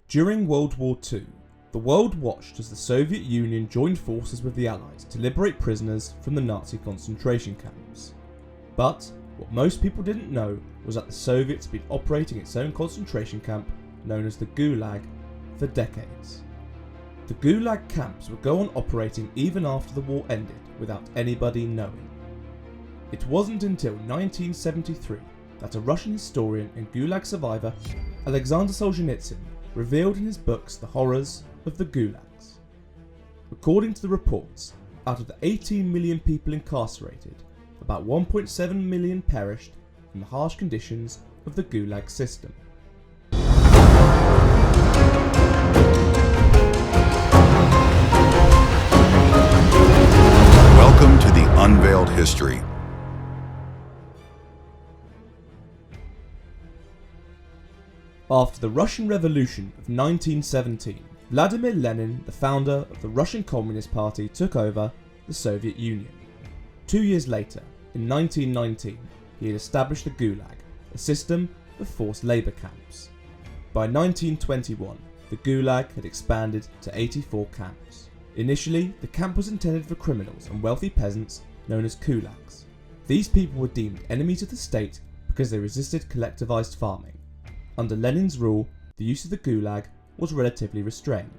During World War II, the world watched as the Soviet Union joined forces with the Allies to liberate prisoners from the Nazi concentration camps. But what most people didn't know was that the Soviets had been operating its own concentration camp, known as the Gulag, for decades. The Gulag camps would go on operating even after the war ended without anybody knowing. It wasn't until 1973 that a Russian historian and Gulag survivor, Alexander Solzhenitsyn, revealed in his books the horrors of the Gulags. According to the reports, out of the 18 million people incarcerated, about 1.7 million perished from the harsh conditions of the Gulag system. Welcome to the Unveiled History. After the Russian Revolution of 1917, Vladimir Lenin, the founder of the Russian Communist Party, took over the Soviet Union. 2 years later, in 1919, he had established the Gulag, a system of forced labour camps. By 1921, the Gulag had expanded to 84 camps. Initially, the camp was intended for criminals and wealthy peasants known as Gulags. These people were deemed enemies of the state because they resisted collectivised farming. Under Lenin's rule, the use of the Gulag was relatively restrained.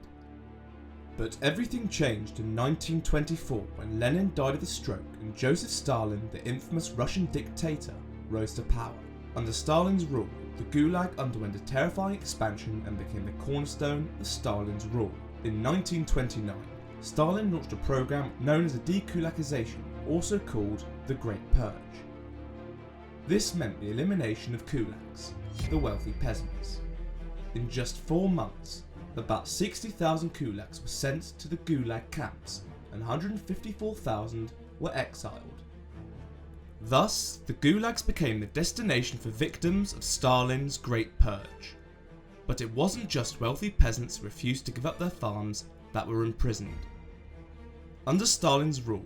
But everything changed in 1924 when Lenin died of a stroke and Joseph Stalin, the infamous Russian dictator, rose to power. Under Stalin's rule, the Gulag underwent a terrifying expansion and became the cornerstone of Stalin's rule. In 1929, Stalin launched a program known as the dekulagization, also called the Great Purge. This meant the elimination of Gulags, the wealthy peasants. In just 4 months, about 60,000 Gulags were sent to the Gulag camps and 154,000 were exiled. Thus, the Gulags became the destination for victims of Stalin's Great Purge. But it wasn't just wealthy peasants who refused to give up their farms that were imprisoned. Under Stalin's rule,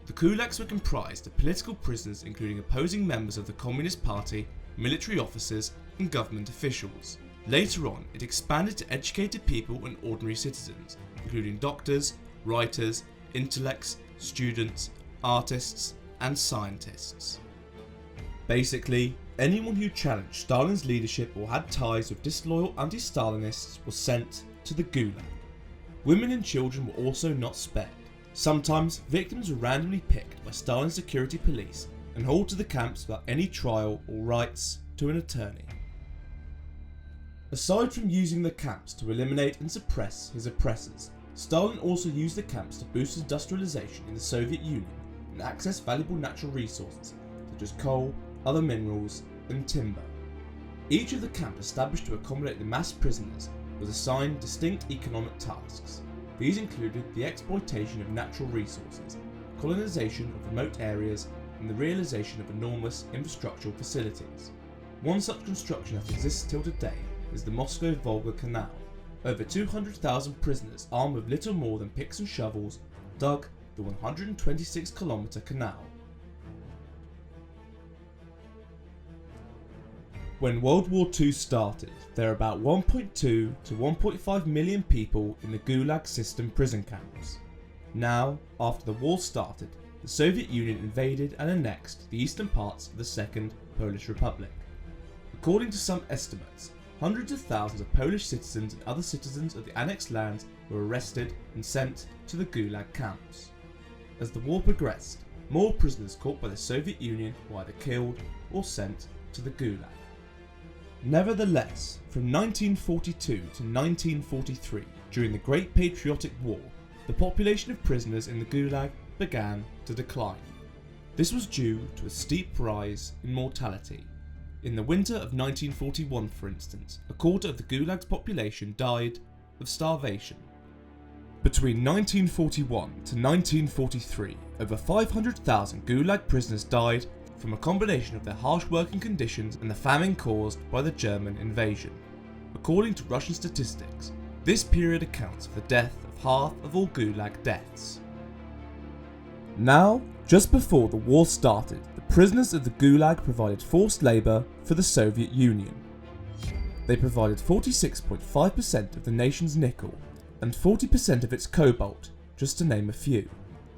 the Gulags were comprised of political prisoners including opposing members of the Communist Party, military officers and government officials. Later on, it expanded to educated people and ordinary citizens, including doctors, writers, intellects, students, artists and scientists. Basically, anyone who challenged Stalin's leadership or had ties with disloyal anti-Stalinists was sent to the Gulag. Women and children were also not spared. Sometimes victims were randomly picked by Stalin's security police and hauled to the camps without any trial or rights to an attorney. Aside from using the camps to eliminate and suppress his oppressors, Stalin also used the camps to boost industrialization in the Soviet Union and access valuable natural resources such as coal, other minerals and timber. Each of the camps established to accommodate the mass prisoners was assigned distinct economic tasks. These included the exploitation of natural resources, colonization of remote areas and the realization of enormous infrastructural facilities. One such construction that exists till today is the Moscow-Volga Canal. Over 200,000 prisoners armed with little more than picks and shovels dug the 126-kilometre canal. When World War II started, there were about 1.2 to 1.5 million people in the Gulag system prison camps. Now, after the war started, the Soviet Union invaded and annexed the eastern parts of the Second Polish Republic. According to some estimates, hundreds of thousands of Polish citizens and other citizens of the annexed lands were arrested and sent to the Gulag camps. As the war progressed, more prisoners caught by the Soviet Union were either killed or sent to the Gulag. Nevertheless, from 1942 to 1943, during the Great Patriotic War, the population of prisoners in the Gulag began to decline. This was due to a steep rise in mortality. In the winter of 1941, for instance, a quarter of the Gulag's population died of starvation. Between 1941 to 1943, over 500,000 Gulag prisoners died from a combination of their harsh working conditions and the famine caused by the German invasion. According to Russian statistics, this period accounts for the death of half of all Gulag deaths. Now, just before the war started, the prisoners of the Gulag provided forced labour for the Soviet Union. They provided 46.5% of the nation's nickel and 40% of its cobalt, just to name a few.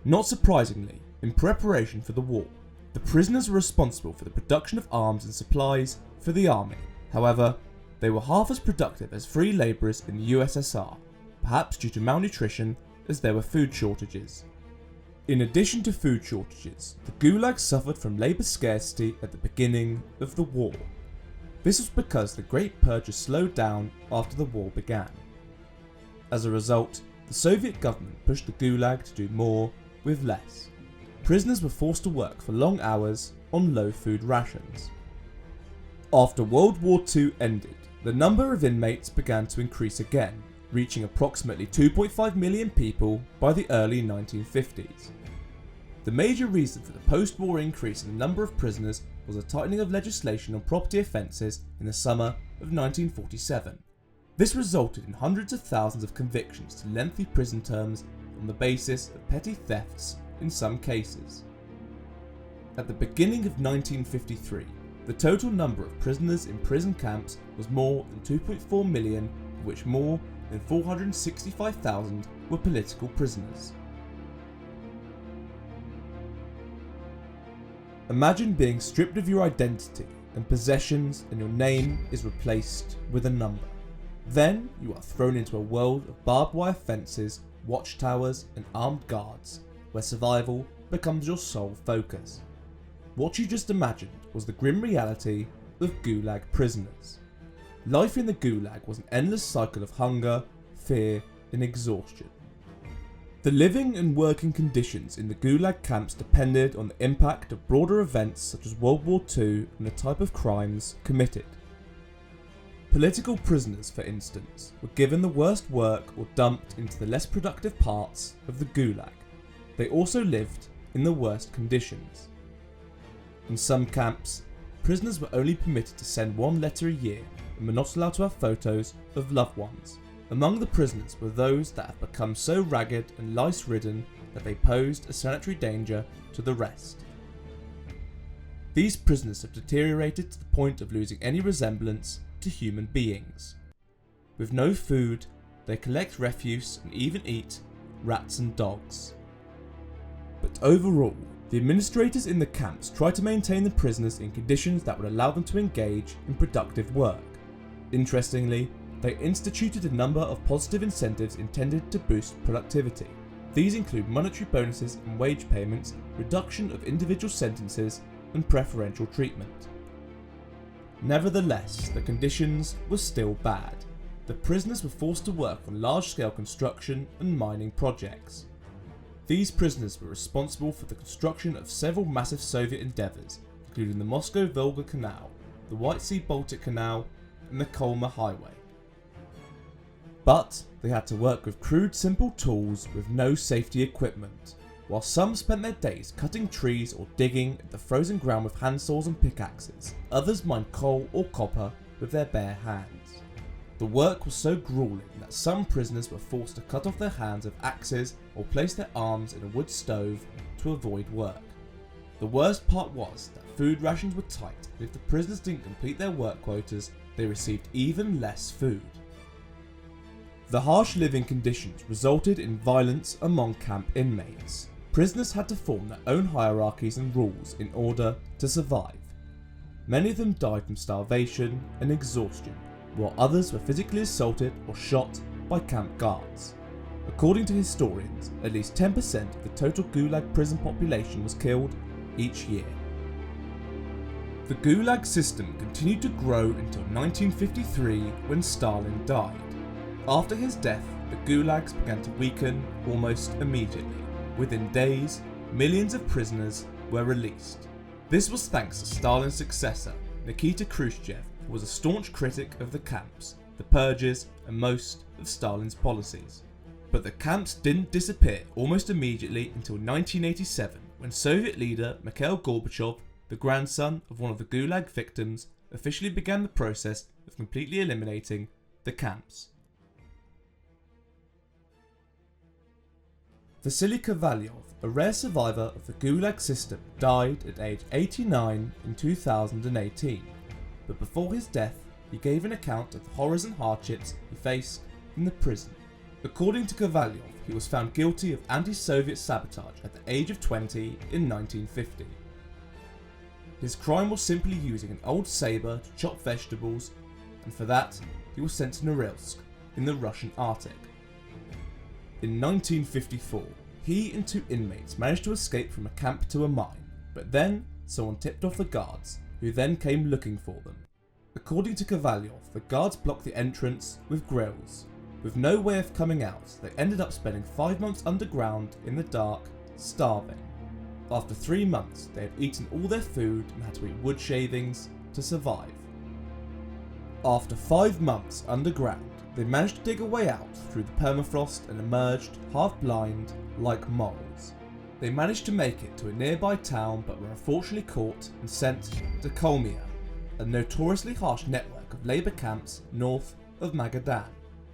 Not surprisingly, in preparation for the war, the prisoners were responsible for the production of arms and supplies for the army. However, they were half as productive as free labourers in the USSR, perhaps due to malnutrition as there were food shortages. In addition to food shortages, the Gulag suffered from labour scarcity at the beginning of the war. This was because the Great Purge was slowed down after the war began. As a result, the Soviet government pushed the Gulag to do more with less. Prisoners were forced to work for long hours on low food rations. After World War II ended, the number of inmates began to increase again, reaching approximately 2.5 million people by the early 1950s. The major reason for the post-war increase in the number of prisoners was a tightening of legislation on property offences in the summer of 1947. This resulted in hundreds of thousands of convictions to lengthy prison terms on the basis of petty thefts in some cases. At the beginning of 1953, the total number of prisoners in prison camps was more than 2.4 million, of which more than 465,000 were political prisoners. Imagine being stripped of your identity and possessions and your name is replaced with a number. Then you are thrown into a world of barbed wire fences, watchtowers and armed guards, where survival becomes your sole focus. What you just imagined was the grim reality of Gulag prisoners. Life in the Gulag was an endless cycle of hunger, fear and exhaustion. The living and working conditions in the Gulag camps depended on the impact of broader events such as World War II and the type of crimes committed. Political prisoners, for instance, were given the worst work or dumped into the less productive parts of the Gulag. They also lived in the worst conditions. In some camps, prisoners were only permitted to send one letter a year and were not allowed to have photos of loved ones. Among the prisoners were those that have become so ragged and lice-ridden that they posed a sanitary danger to the rest. These prisoners have deteriorated to the point of losing any resemblance to human beings. With no food, they collect refuse and even eat rats and dogs. But overall, the administrators in the camps try to maintain the prisoners in conditions that would allow them to engage in productive work. Interestingly, they instituted a number of positive incentives intended to boost productivity. These include monetary bonuses and wage payments, reduction of individual sentences, and preferential treatment. Nevertheless, the conditions were still bad. The prisoners were forced to work on large-scale construction and mining projects. These prisoners were responsible for the construction of several massive Soviet endeavours, including the Moscow-Volga Canal, the White Sea-Baltic Canal, and the Kolma Highway. But they had to work with crude, simple tools with no safety equipment. While some spent their days cutting trees or digging at the frozen ground with handsaws and pickaxes, others mined coal or copper with their bare hands. The work was so grueling that some prisoners were forced to cut off their hands with axes or place their arms in a wood stove to avoid work. The worst part was that food rations were tight, and if the prisoners didn't complete their work quotas, they received even less food. The harsh living conditions resulted in violence among camp inmates. Prisoners had to form their own hierarchies and rules in order to survive. Many of them died from starvation and exhaustion, while others were physically assaulted or shot by camp guards. According to historians, at least 10% of the total Gulag prison population was killed each year. The Gulag system continued to grow until 1953 when Stalin died. After his death, the Gulags began to weaken almost immediately. Within days, millions of prisoners were released. This was thanks to Stalin's successor, Nikita Khrushchev, who was a staunch critic of the camps, the purges, and most of Stalin's policies. But the camps didn't disappear almost immediately until 1987, when Soviet leader Mikhail Gorbachev, the grandson of one of the Gulag victims, officially began the process of completely eliminating the camps. Vasily Kovalyov, a rare survivor of the Gulag system, died at age 89 in 2018, but before his death, he gave an account of the horrors and hardships he faced in the prison. According to Kovalyov, he was found guilty of anti-Soviet sabotage at the age of 20 in 1950. His crime was simply using an old saber to chop vegetables, and for that he was sent to Norilsk in the Russian Arctic. In 1954, he and 2 inmates managed to escape from a camp to a mine, but then someone tipped off the guards, who then came looking for them. According to Kovalyov, the guards blocked the entrance with grills. With no way of coming out, they ended up spending 5 months underground in the dark, starving. After 3 months, they had eaten all their food and had to eat wood shavings to survive. After 5 months underground, they managed to dig a way out through the permafrost and emerged, half blind, like moles. They managed to make it to a nearby town but were unfortunately caught and sent to Kolmia, a notoriously harsh network of labour camps north of Magadan.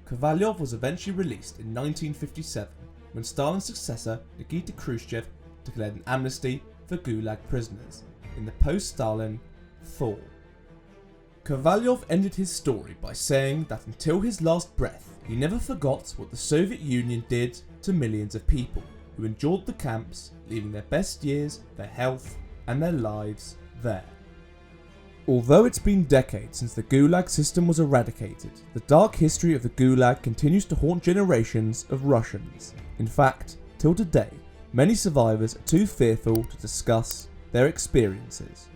Kovalyov was eventually released in 1957 when Stalin's successor Nikita Khrushchev declared an amnesty for Gulag prisoners in the post-Stalin thaw. Kovalyov ended his story by saying that until his last breath, he never forgot what the Soviet Union did to millions of people who endured the camps, leaving their best years, their health, and their lives there. Although it's been decades since the Gulag system was eradicated, the dark history of the Gulag continues to haunt generations of Russians. In fact, till today, many survivors are too fearful to discuss their experiences.